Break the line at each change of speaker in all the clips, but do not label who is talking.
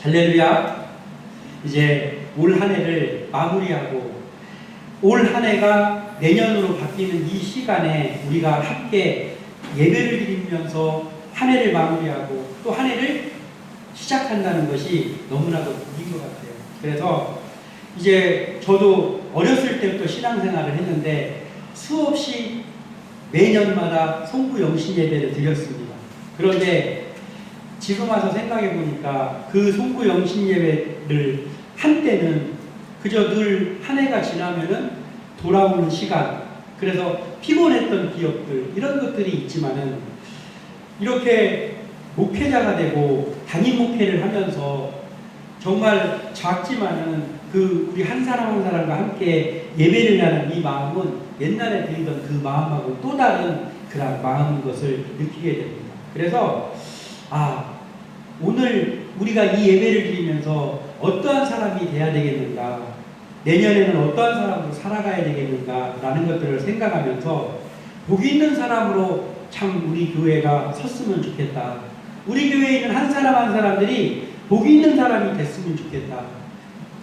할렐루야. 이제 올 한 해를 마무리하고 올 한 해가 내년으로 바뀌는 이 시간에 우리가 함께 예배를 드리면서 한 해를 마무리하고 또 한 해를 시작한다는 것이 너무나도 복인 것 같아요. 그래서 이제 저도 어렸을 때부터 신앙생활을 했는데 수없이 매년마다 송구 영신 예배를 드렸습니다. 그런데 지금 와서 생각해 보니까 그 송구 영신 예배를 한때는 그저 늘 한 해가 지나면은 돌아오는 시간, 그래서 피곤했던 기억들, 이런 것들이 있지만은 이렇게 목회자가 되고 담임 목회를 하면서 정말 작지만은 그 우리 한 사람 한 사람과 함께 예배를 하는 이 마음은 옛날에 드리던 그 마음하고 또 다른 그런 마음인 것을 느끼게 됩니다. 그래서 오늘 우리가 이 예배를 드리면서 어떠한 사람이 돼야 되겠는가, 내년에는 어떠한 사람으로 살아가야 되겠는가 라는 것들을 생각하면서 복이 있는 사람으로 참 우리 교회가 섰으면 좋겠다. 우리 교회에 있는 한 사람 한 사람들이 복이 있는 사람이 됐으면 좋겠다.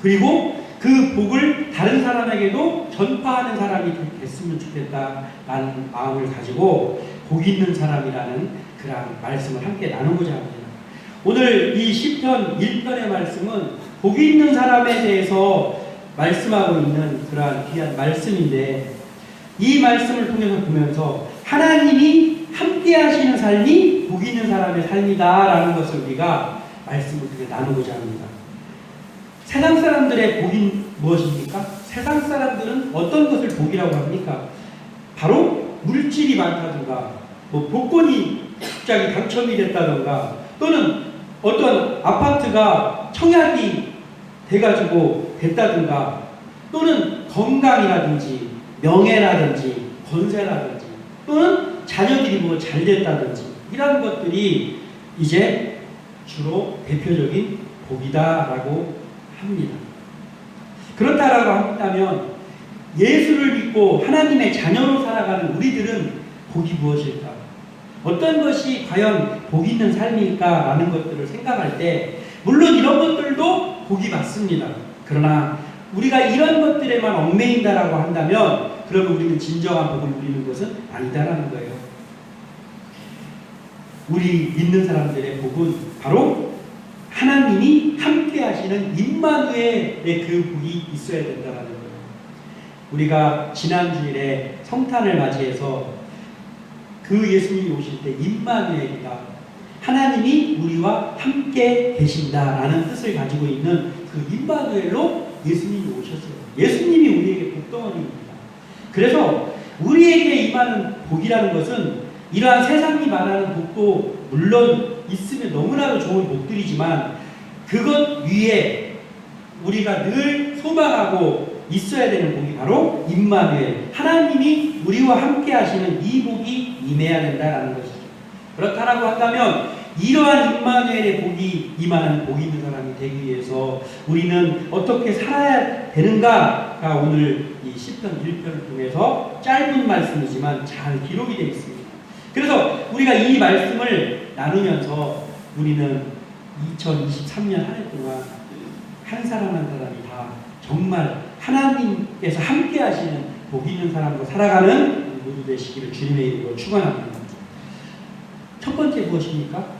그리고 그 복을 다른 사람에게도 전파하는 사람이 됐으면 좋겠다 라는 마음을 가지고 복이 있는 사람이라는 그런 말씀을 함께 나누고자 합니다. 오늘 이 시편 1편의 말씀은 복이 있는 사람에 대해서 말씀하고 있는 그러한 귀한 말씀인데, 이 말씀을 통해서 보면서 하나님이 함께 하시는 삶이 복이 있는 사람의 삶이다 라는 것을 우리가 말씀을 통해 나누고자 합니다. 세상 사람들의 복이 무엇입니까? 세상 사람들은 어떤 것을 복이라고 합니까? 바로 물질이 많다든가, 복권이 갑자기 당첨이 됐다든가, 또는 어떤 아파트가 청약이 돼가지고 됐다든가, 또는 건강이라든지 명예라든지 권세라든지, 또는 자녀들이 잘 됐다든지, 이런 것들이 이제 주로 대표적인 복이다라고 합니다. 그렇다라고 한다면 예수를 믿고 하나님의 자녀로 살아가는 우리들은 복이 무엇일까? 어떤 것이 과연 복이 있는 삶일까라는 것들을 생각할 때, 물론 이런 것들도 복이 맞습니다. 그러나 우리가 이런 것들에만 얽매인다라고 한다면 그러면 우리는 진정한 복을 누리는 것은 아니다라는 거예요. 우리 믿는 사람들의 복은 바로 하나님이 함께 하시는 임마누엘의 그 복이 있어야 된다라는 거예요. 우리가 지난 주일에 성탄을 맞이해서 그 예수님이 오실 때 임마누엘이다, 하나님이 우리와 함께 계신다라는 뜻을 가지고 있는 그 임마누엘로 예수님이 오셨어요. 예수님이 우리에게 복덩어리입니다. 그래서 우리에게 임하는 복이라는 것은 이러한 세상이 말하는 복도 물론 있으면 너무나도 좋은 복들이지만 그것 위에 우리가 늘 소망하고 있어야 되는 복이 바로 임마누엘, 하나님이 우리와 함께 하시는 이 복이 임해야 된다는 것이죠. 그렇다라고 한다면 이러한 임마누엘의 복이 임하는 복 있는 사람이 되기 위해서 우리는 어떻게 살아야 되는가가 오늘 이 시편 1편을 통해서 짧은 말씀이지만 잘 기록이 되어 있습니다. 그래서 우리가 이 말씀을 나누면서 우리는 2023년 한 해 동안 한 사람 한 사람이 다 정말 하나님께서 함께 하시는 복 있는 사람으로 살아가는 모두 되시기를 주님의 이름으로 축원합니다. 첫 번째 무엇입니까?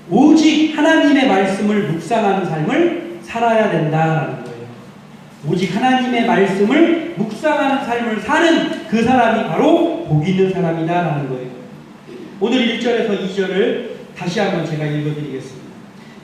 오직 하나님의 말씀을 묵상하는 삶을 살아야 된다라는 거예요. 오직 하나님의 말씀을 묵상하는 삶을 사는 그 사람이 바로 복 있는 사람이다라는 거예요. 오늘 1절에서 2절을 다시 한번 제가 읽어드리겠습니다.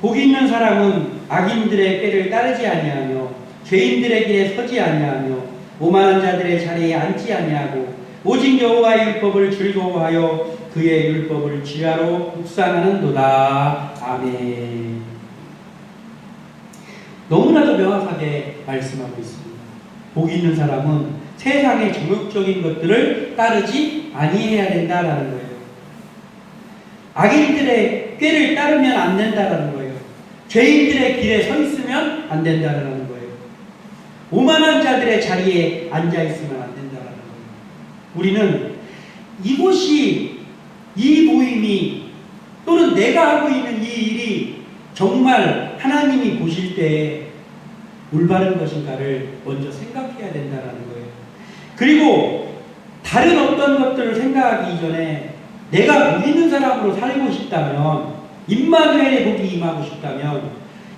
복 있는 사람은 악인들의 꾀를 따르지 아니하며 죄인들의 길에 서지 아니하며 오만한 자들의 자리에 앉지 아니하고 오직 여호와의 율법을 즐거워하여 그의 율법을 주야로 묵상하는도다. 아멘. 너무나도 명확하게 말씀하고 있습니다. 복 있는 사람은 세상의 정욕적인 것들을 따르지 아니해야 된다라는 거예요. 악인들의 꾀를 따르면 안 된다라는 거예요. 죄인들의 길에 서 있으면 안 된다라는 거예요. 오만한 자들의 자리에 앉아 있으면 안 된다라는 거예요. 우리는 이곳이, 이 모임이, 또는 내가 하고 있는 이 일이 정말 하나님이 보실 때 올바른 것인가를 먼저 생각해야 된다는 거예요. 그리고 다른 어떤 것들을 생각하기 이전에 내가 복 있는 사람으로 살고 싶다면, 임마누엘의 복이 임하고 싶다면,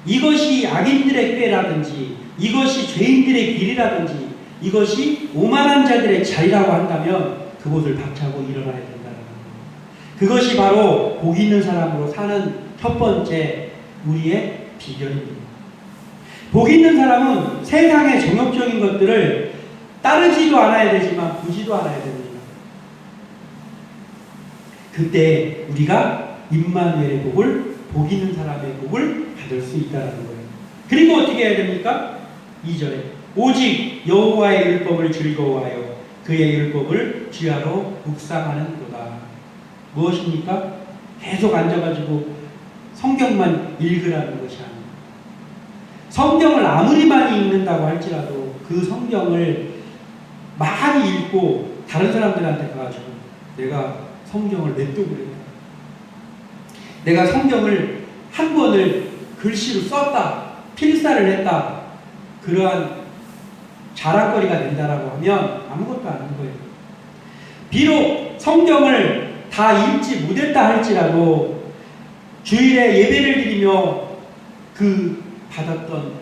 이것이 악인들의 꾀라든지 이것이 죄인들의 길이라든지 이것이 오만한 자들의 자리라고 한다면 그곳을 박차고 일어나야 된다는 거예요. 그것이 바로 복 있는 사람으로 사는 첫 번째 우리의 비결입니다. 복 있는 사람은 세상의 정욕적인 것들을 따르지도 않아야 되지만 보지도 않아야 됩니다. 그때 우리가 임마누엘의 복을, 복 있는 사람의 복을 받을 수 있다는 거예요. 그리고 어떻게 해야 됩니까? 2절에 오직 여호와의 율법을 즐거워하여 그의 율법을 주야로 묵상하는도다. 무엇입니까? 계속 앉아가지고 성경만 읽으라는 것이 아닙니다. 성경을 아무리 많이 읽는다고 할지라도 그 성경을 많이 읽고 다른 사람들한테 가가지고 내가 성경을 몇 독을 했다, 내가 성경을 한 권을 글씨로 썼다, 필사를 했다, 그러한 자랑거리가 된다라고 하면 아무것도 아닌 거예요. 비록 성경을 다 읽지 못했다 할지라도 주일에 예배를 드리며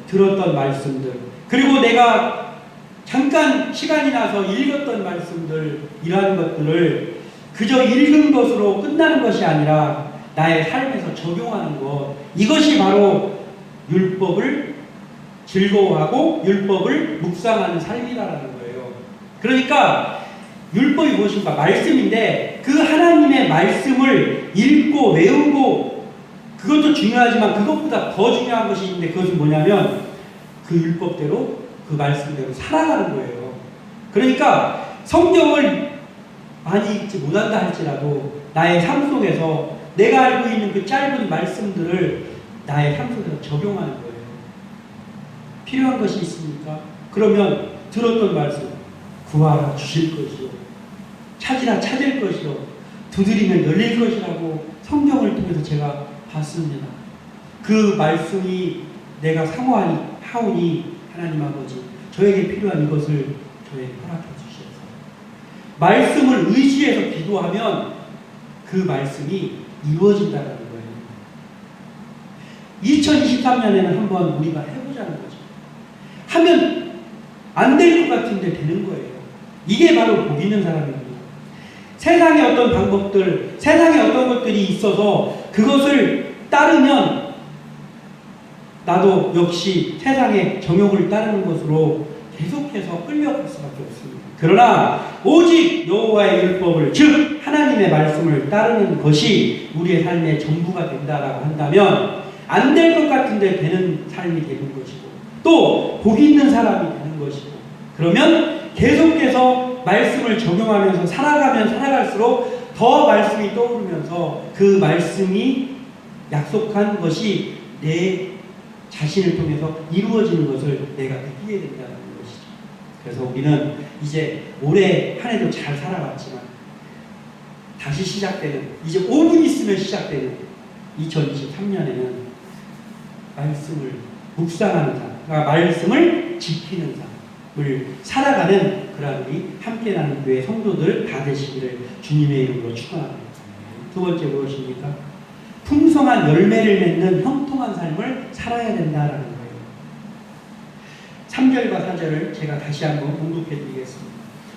들었던 말씀들, 그리고 내가 잠깐 시간이 나서 읽었던 말씀들, 이러한 것들을 그저 읽은 것으로 끝나는 것이 아니라 나의 삶에서 적용하는 것, 이것이 바로 율법을 즐거워하고 율법을 묵상하는 삶이라는 거예요. 그러니까 율법이 무엇인가? 말씀인데 그 하나님의 말씀을 읽고 외우고, 그것도 중요하지만 그것보다 더 중요한 것이 있는데 그것은 뭐냐면 그 율법대로, 그 말씀대로 살아가는 거예요. 그러니까 성경을 많이 읽지 못한다 할지라도 나의 삶 속에서 내가 알고 있는 그 짧은 말씀들을 나의 삶 속에서 적용하는 거예요. 필요한 것이 있습니까? 그러면 들었던 말씀, 구하라 주실 것이요, 찾으라 찾을 것이요, 두드리면 열릴 것이라고 성경을 통해서 제가 봤습니다. 그 말씀이 내가 사모하오니 하나님 아버지, 저에게 필요한 이것을 저에게 허락해 주시옵소서. 말씀을 의지해서 기도하면 그 말씀이 이루어진다는 거예요. 2023년에는 한번 우리가 해보자는 거죠. 하면 안 될 것 같은데 되는 거예요. 이게 바로 복 있는 사람입니다. 세상에 어떤 방법들, 세상에 어떤 것들이 있어서 그것을 따르면 나도 역시 세상의 정욕을 따르는 것으로 계속해서 끌려갈 수밖에 없습니다. 그러나 오직 여호와의 율법을, 즉 하나님의 말씀을 따르는 것이 우리의 삶의 전부가 된다라고 한다면 안 될 것 같은데 되는 삶이 되는 것이고, 또 복 있는 사람이 되는 것이고, 그러면 계속해서 말씀을 적용하면서 살아가면 살아갈수록 더 말씀이 떠오르면서 그 말씀이 약속한 것이 내 자신을 통해서 이루어지는 것을 내가 느끼게 된다는 것이죠. 그래서 우리는 이제 올해 한 해도 잘 살아왔지만 다시 시작되는, 이제 5분 있으면 시작되는 2023년에는 말씀을 묵상하는 삶, 그러니까 말씀을 지키는 삶을 살아가는 그런 우리 함께 나는 교회 성도들 다 되시기를 주님의 이름으로 축원합니다. 두 번째 무엇입니까? 풍성한 열매를 맺는 형통한 삶을 살아야 된다라는 거예요. 3절과 4절을 제가 다시 한번 공독해 드리겠습니다.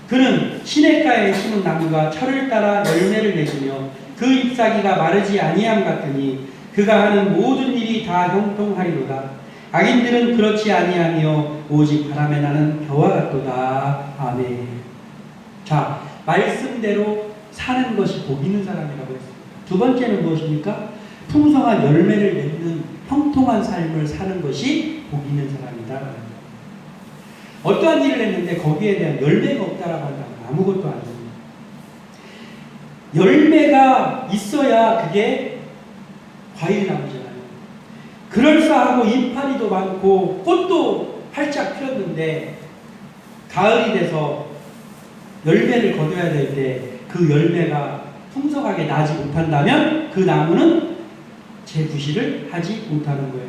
그는 시냇가에 심은 나무가 철을 따라 열매를 맺으며 그 잎사귀가 마르지 아니함 같으니 그가 하는 모든 일이 다 형통하리로다. 악인들은 그렇지 아니하며 오직 바람에 나는 겨와 같도다. 아멘. 자, 말씀대로 사는 것이 복 있는 사람이라고 했습니다. 두 번째는 무엇입니까? 풍성한 열매를 맺는 형통한 삶을 사는 것이 복 있는 사람이다. 어떠한 일을 했는데 거기에 대한 열매가 없다라고 한다면 아무것도 아닙니다. 열매가 있어야 그게 과일이 나오잖아요. 그럴싸하고 이파리도 많고 꽃도 활짝 피었는데 가을이 돼서 열매를 거둬야 될 때 그 열매가 풍성하게 나지 못한다면 그 나무는 제 부실을 하지 못하는 거예요.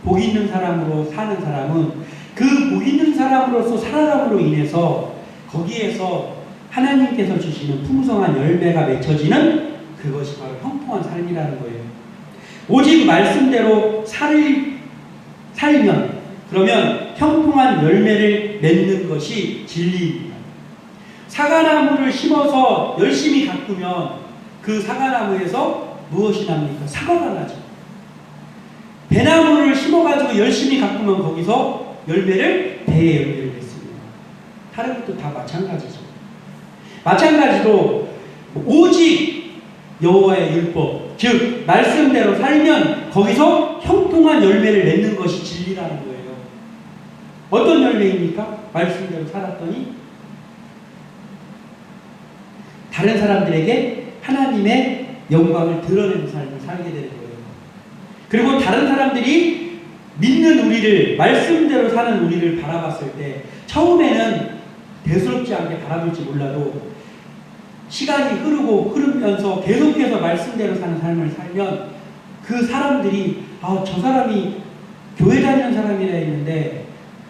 복 있는 사람으로 사는 사람은 그 복 있는 사람으로서 살아감으로 인해서 거기에서 하나님께서 주시는 풍성한 열매가 맺혀지는 그것이 바로 형통한 삶이라는 거예요. 오직 말씀대로 살면 그러면 형통한 열매를 맺는 것이 진리입니다. 사과나무를 심어서 열심히 가꾸면 그 사과나무에서 무엇이 납니까? 사과가 나죠. 배나무를 심어가지고 열심히 가꾸면 거기서 열매를 배의 열매를 맺습니다. 다른 것도 다 마찬가지죠. 마찬가지로 오직 여호와의 율법, 즉 말씀대로 살면 거기서 형통한 열매를 맺는 것이 진리라는 거예요. 어떤 열매입니까? 말씀대로 살았더니 다른 사람들에게 하나님의 영광을 드러내는 삶을 살게 되는 거예요. 그리고 다른 사람들이 믿는 우리를, 말씀대로 사는 우리를 바라봤을 때 처음에는 대수롭지 않게 바라볼지 몰라도 시간이 흐르면서 계속해서 말씀대로 사는 삶을 살면 그 사람들이 저 사람이 교회 다니는 사람이라 했는데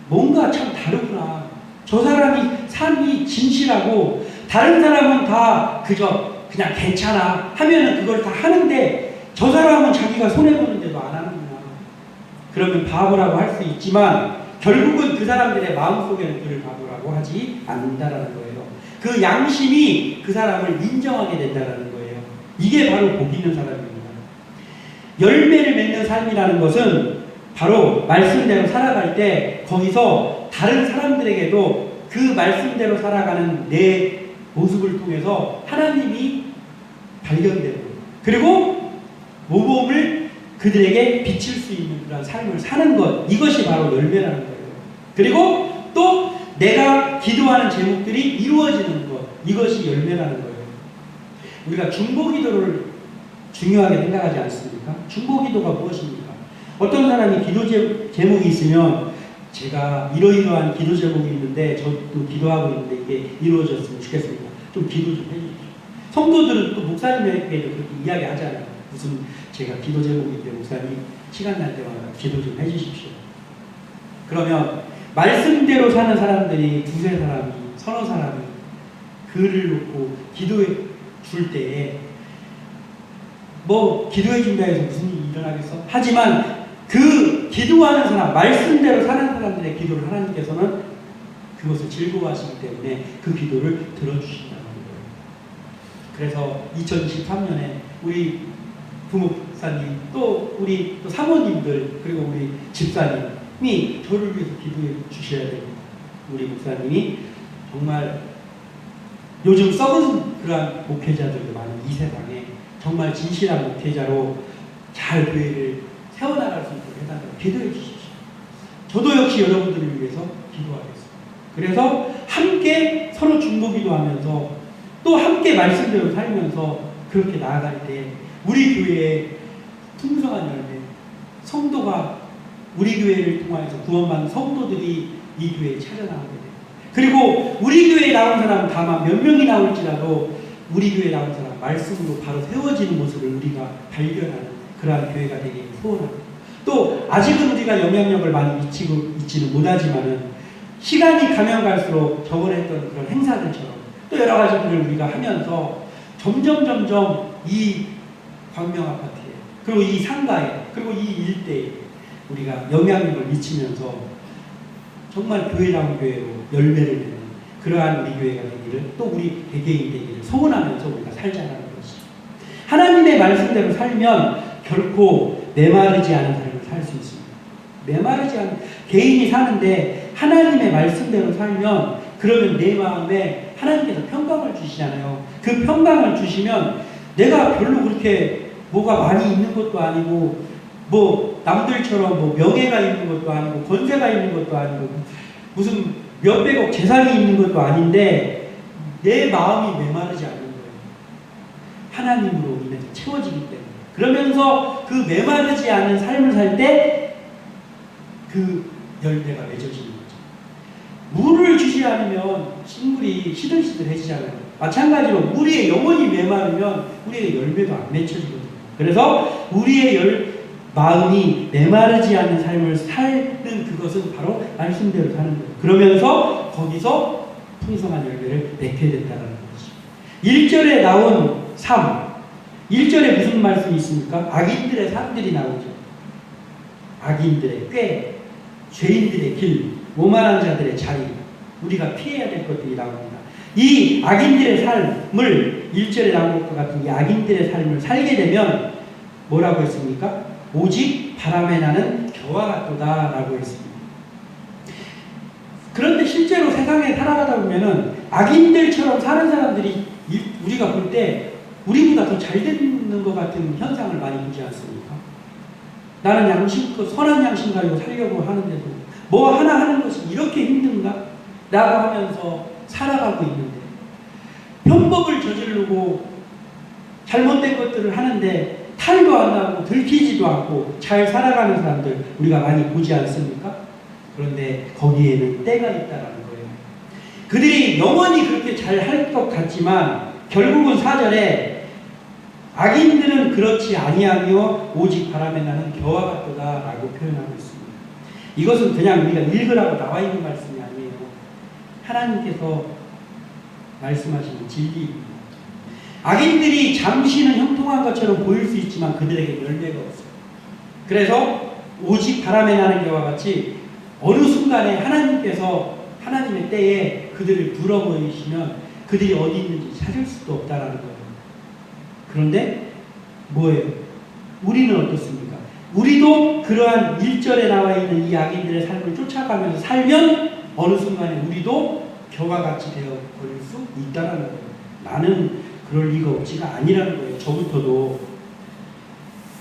뭔가 참 다르구나. 저 사람이 삶이 진실하고 다른 사람은 다 그냥 괜찮아 하면은 그걸 다 하는데 저 사람은 자기가 손해보는데도 안 하는구나. 그러면 바보라고 할 수 있지만 결국은 그 사람들의 마음속에는 그를 바보라고 하지 않는다라는 거예요. 그 양심이 그 사람을 인정하게 된다는 거예요. 이게 바로 복 있는 사람입니다. 열매를 맺는 삶이라는 것은 바로 말씀대로 살아갈 때 거기서 다른 사람들에게도 그 말씀대로 살아가는 내 모습을 통해서 하나님이 발견되고 그리고 모범을 그들에게 비칠 수 있는 그런 삶을 사는 것, 이것이 바로 열매라는 거예요. 그리고 또 내가 기도하는 제목들이 이루어지는 것, 이것이 열매라는 거예요. 우리가 중보기도를 중요하게 생각하지 않습니까? 중보기도가 무엇입니까? 어떤 사람이 기도 제목이 있으면 제가 이러이러한 기도 제목이 있는데 저도 기도하고 있는데 이게 이루어졌으면 좋겠습니다. 좀 기도 좀 해주십시오. 성도들은 또 목사님에게도 그렇게 이야기하잖아요. 무슨 제가 기도 제목인데 목사님 시간 날 때마다 기도 좀 해주십시오. 그러면 말씀대로 사는 사람들이 두세 사람이 서너 사람이 글을 놓고 기도해 줄 때에 뭐 기도해 준다 해서 무슨 일이 일어나겠어? 하지만 그 기도하는 사람, 말씀대로 사는 사람들의 기도를 하나님께서는 그것을 즐거워하시기 때문에 그 기도를 들어주신다는 거예요. 그래서 2023년에 우리 부목사님 또 우리 또 사모님들 그리고 우리 집사님이 저를 위해서 기도해 주셔야 됩니다. 우리 목사님이 정말 요즘 썩은 그러한 목회자들도 많은 이 세상에 정말 진실한 목회자로 잘 교회를 세워나갈 수 있도록 해달라고 기도해 주십시오. 저도 역시 여러분들을 위해서 기도하겠습니다. 그래서 함께 서로 중보기도하면서 또 함께 말씀대로 살면서 그렇게 나아갈 때 우리 교회에 풍성한 열매, 성도가 우리 교회를 통하여서 구원받는 성도들이 이 교회에 찾아나오게 돼요. 그리고 우리 교회에 나온 사람 다만 몇 명이 나올지라도 우리 교회에 나온 사람 말씀으로 바로 세워지는 모습을 우리가 발견하는 그러한 교회가 되길 소원합니다. 또 아직은 우리가 영향력을 많이 미치고 있지는 못하지만은 시간이 가면 갈수록 저번에 했던 그런 행사들처럼 또 여러 가지들을 우리가 하면서 점점 이 광명 아파트에 그리고 이 상가에 그리고 이 일대에 우리가 영향력을 미치면서 정말 교회다운 교회로 열매를 맺는 그러한 우리 교회가 되기를 또 우리 개개인이 되기를 소원하면서 우리가 살자라는 것이죠. 하나님의 말씀대로 살면 결코 메마르지 않은 삶을 살 수 있습니다. 메마르지 않은 개인이 사는데 하나님의 말씀대로 살면 그러면 내 마음에 하나님께서 평강을 주시잖아요. 그 평강을 주시면 내가 별로 그렇게 뭐가 많이 있는 것도 아니고 뭐 남들처럼 뭐 명예가 있는 것도 아니고 권세가 있는 것도 아니고 무슨 몇백억 재산이 있는 것도 아닌데 내 마음이 메마르지 않는 거예요. 하나님으로 인해서 채워지기 때문에. 그러면서 그 메마르지 않은 삶을 살 때 그 열매가 맺어지는 거죠. 물을 주지 않으면 식물이 시들시들해지잖아요. 마찬가지로 우리의 영혼이 메마르면 우리의 열매도 안 맺혀지거든요. 그래서 우리의 마음이 메마르지 않는 삶을 사는 그것은 바로 말씀대로 사는 거예요. 그러면서 거기서 풍성한 열매를 맺게 된다는 것이죠. 1절에 나온 삶, 1절에 무슨 말씀이 있습니까? 악인들의 삶들이 나오죠. 악인들의 꾀, 죄인들의 길, 오만한 자들의 자리, 우리가 피해야 될 것들이 나옵니다. 이 악인들의 삶을 1절에 나온 것과 같은 이 악인들의 삶을 살게 되면 뭐라고 했습니까? 오직 바람에 나는 겨와 같도다 라고 했습니다. 그런데 실제로 세상에 살아가다 보면은 악인들처럼 사는 사람들이 우리가 볼 때 우리보다 더 잘 되는 것 같은 현상을 많이 보지 않습니까? 나는 양심껏 선한 양심 가지고 살려고 하는데도 뭐 하나 하는 것이 이렇게 힘든가? 라고 하면서 살아가고 있는데 편법을 저지르고 잘못된 것들을 하는데 탈도 안 나고 들키지도 않고 잘 살아가는 사람들 우리가 많이 보지 않습니까? 그런데 거기에는 때가 있다는 거예요. 그들이 영원히 그렇게 잘 할 것 같지만 결국은 4절에 악인들은 그렇지 아니하며 오직 바람에 나는 겨와 같도다 라고 표현하고 있습니다. 이것은 그냥 우리가 읽으라고 나와 있는 말씀이 아니에요. 하나님께서 말씀하시는 진리입니다. 악인들이 잠시는 형통한 것처럼 보일 수 있지만 그들에게 열매가 없어요. 그래서 오직 바람에 나는 겨와 같이 어느 순간에 하나님께서 하나님의 때에 그들을 불어버리시면 그들이 어디 있는지 찾을 수도 없다라는 거예요. 그런데 뭐예요? 우리는 어떻습니까? 우리도 그러한 1절에 나와 있는 이 악인들의 삶을 쫓아가면서 살면 어느 순간에 우리도 겨와 같이 되어 버릴 수 있다는 거예요. 나는 그럴 리가 없지가 아니라는 거예요. 저부터도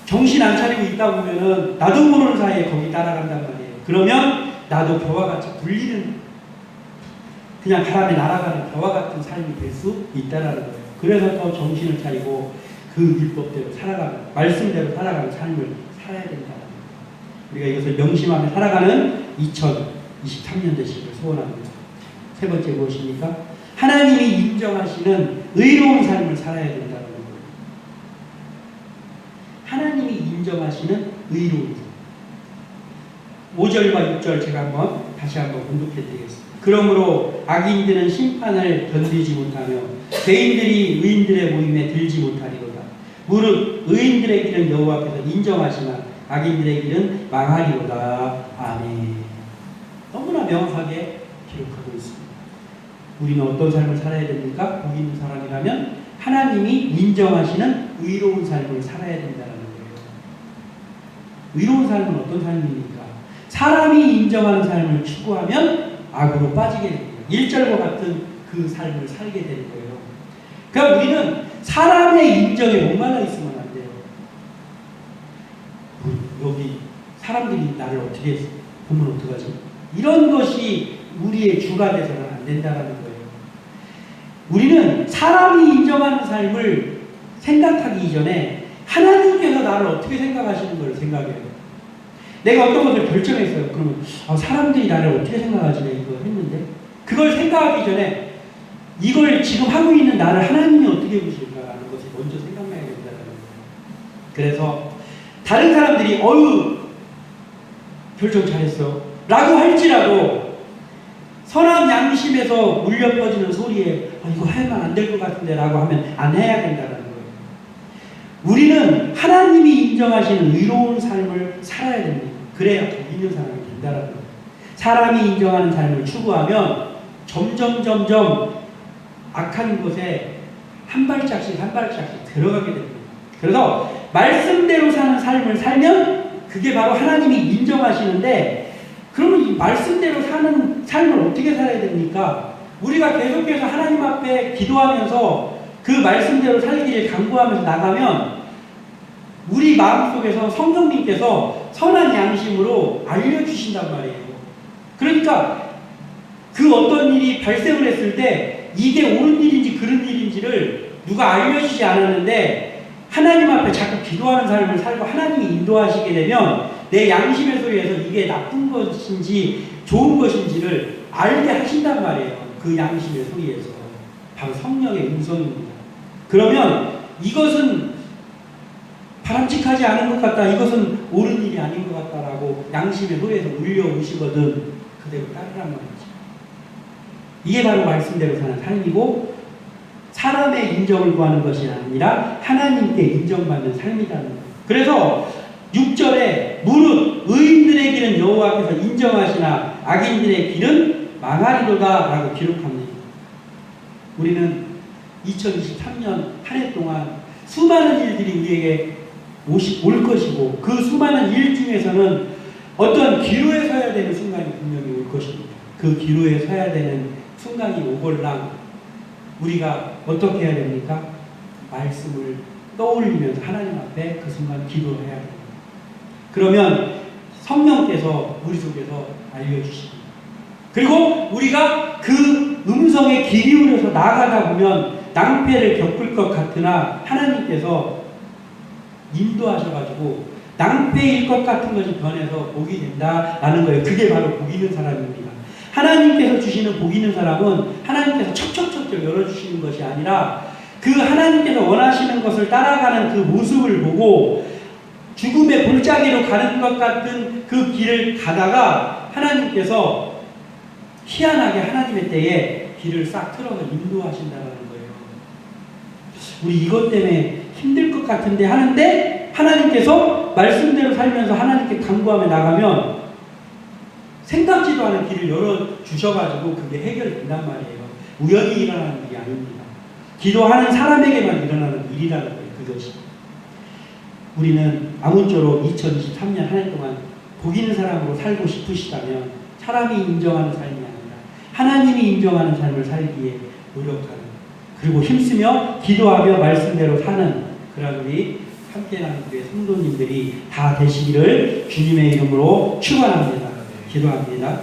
정신 안 차리고 있다 보면은 나도 모르는 사이에 거기 따라간단 말이에요. 그러면 나도 겨와 같이 불리는 그냥 바람에 날아가는 겨와 같은 삶이 될 수 있다는 거예요. 그래서 더 정신을 차리고 그 율법대로 살아가는 말씀대로 살아가는 삶을 살아야 된다는 거예요. 우리가 이것을 명심하며 살아가는 2023년 되시기를 소원합니다. 세 번째 무엇입니까? 하나님이 인정하시는 의로운 삶을 살아야 된다는 거예요. 하나님이 인정하시는 의로운 삶. 5절과 6절 제가 다시 한번 공독해 드리겠습니다. 그러므로 악인들은 심판을 견디지 못하며 죄인들이 의인들의 모임에 들지 못하리로다. 무릇 의인들의 길은 여호와 앞에서 인정하시나 악인들의 길은 망하리로다. 아멘. 너무나 명확하게 기록하고 있습니다. 우리는 어떤 삶을 살아야 됩니까? 복 있는 사람이라면 하나님이 인정하시는 의로운 삶을 살아야 된다는 거예요. 의로운 삶은 어떤 삶입니까? 사람이 인정하는 삶을 추구하면 악으로 빠지게 됩니다. 1절과 같은 그 삶을 살게 되는 거예요. 그러니까 우리는 사람의 인정에 목말라 있으면 안 돼요. 여기 사람들이 나를 어떻게 보면 어떡하지? 이런 것이 우리의 주가 돼서는 안 된다는 거예요. 우리는 사람이 인정하는 삶을 생각하기 이전에 하나님께서 나를 어떻게 생각하시는 걸 생각해요. 내가 어떤 것을 결정했어요. 그러면 사람들이 나를 어떻게 생각하지? 내가 이거 했는데 그걸 생각하기 전에 이걸 지금 하고 있는 나를 하나님이 어떻게 보실까라는 것을 먼저 생각해야 된다는 거예요. 그래서 다른 사람들이 결정 잘했어 라고 할지라도 선한 양심에서 울려 퍼지는 소리에 이거 하면 안 될 것 같은데 라고 하면 안 해야 된다는 거예요. 우리는 하나님이 인정하시는 의로운 삶을 살아야 됩니다. 그래야 복 있는 사람이 된다는 거예요. 사람이 인정하는 삶을 추구하면 점점 악한 곳에 한 발짝씩 들어가게 됩니다. 그래서 말씀대로 사는 삶을 살면 그게 바로 하나님이 인정하시는데 그러면 이 말씀대로 사는 삶을 어떻게 살아야 됩니까? 우리가 계속해서 하나님 앞에 기도하면서 그 말씀대로 살기를 간구하면서 나가면 우리 마음속에서 성령님께서 선한 양심으로 알려주신단 말이에요. 그러니까 그 어떤 일이 발생을 했을 때 이게 옳은 일인지 그른 일인지를 누가 알려주지 않았는데 하나님 앞에 자꾸 기도하는 삶을 살고 하나님이 인도하시게 되면 내 양심의 소리에서 이게 나쁜 것인지 좋은 것인지를 알게 하신단 말이에요. 그 양심의 소리에서. 바로 성령의 음성입니다. 그러면 이것은 바람직하지 않은 것 같다. 이것은 옳은 일이 아닌 것 같다라고 양심의 혀에서 울려오시거든 그대로 따르란 말이죠. 이게 바로 말씀대로 사는 삶이고 사람의 인정을 구하는 것이 아니라 하나님께 인정받는 삶이라는 거예요. 그래서 6절에 무릇 의인들의 길은 여호와께서 인정하시나 악인들의 길은 망하리로다 라고 기록합니다. 우리는 2023년 한 해 동안 수많은 일들이 우리에게 올 것이고 그 수많은 일 중에서는 어떤 기로에 서야 되는 순간이 분명히 올 것입니다. 그 기로에 서야 되는 순간이 오걸랑 우리가 어떻게 해야 됩니까? 말씀을 떠올리면서 하나님 앞에 그 순간 기도를 해야 됩니다. 그러면 성령께서 우리 속에서 알려주십니다. 그리고 우리가 그 음성에 귀 기울여서 나아가다 보면 낭패를 겪을 것 같으나 하나님께서 인도하셔가지고 낭패일 것 같은 것이 변해서 복이 된다라는 거예요. 그게 바로 복 있는 사람입니다. 하나님께서 주시는 복 있는 사람은 하나님께서 척척척척 열어주시는 것이 아니라 그 하나님께서 원하시는 것을 따라가는 그 모습을 보고 죽음의 골짜기로 가는 것 같은 그 길을 가다가 하나님께서 희한하게 하나님의 때에 길을 싹 틀어서 인도하신다는 거예요. 우리 이것 때문에 힘들 것 같은데 하는데 하나님께서 말씀대로 살면서 하나님께 간구하며 나가면 생각지도 않은 길을 열어주셔가지고 그게 해결된단 말이에요. 우연히 일어나는 일이 아닙니다. 기도하는 사람에게만 일어나는 일이라는 거예요. 그것이. 우리는 아무쪼록 2023년 한 해 동안 복 있는 사람으로 살고 싶으시다면 사람이 인정하는 삶이 아니라 하나님이 인정하는 삶을 살기에 노력하는 그리고 힘쓰며 기도하며 말씀대로 사는 그런 우리 함께하는 우리의 성도님들이 다 되시기를 주님의 이름으로 축원합니다. 기도합니다.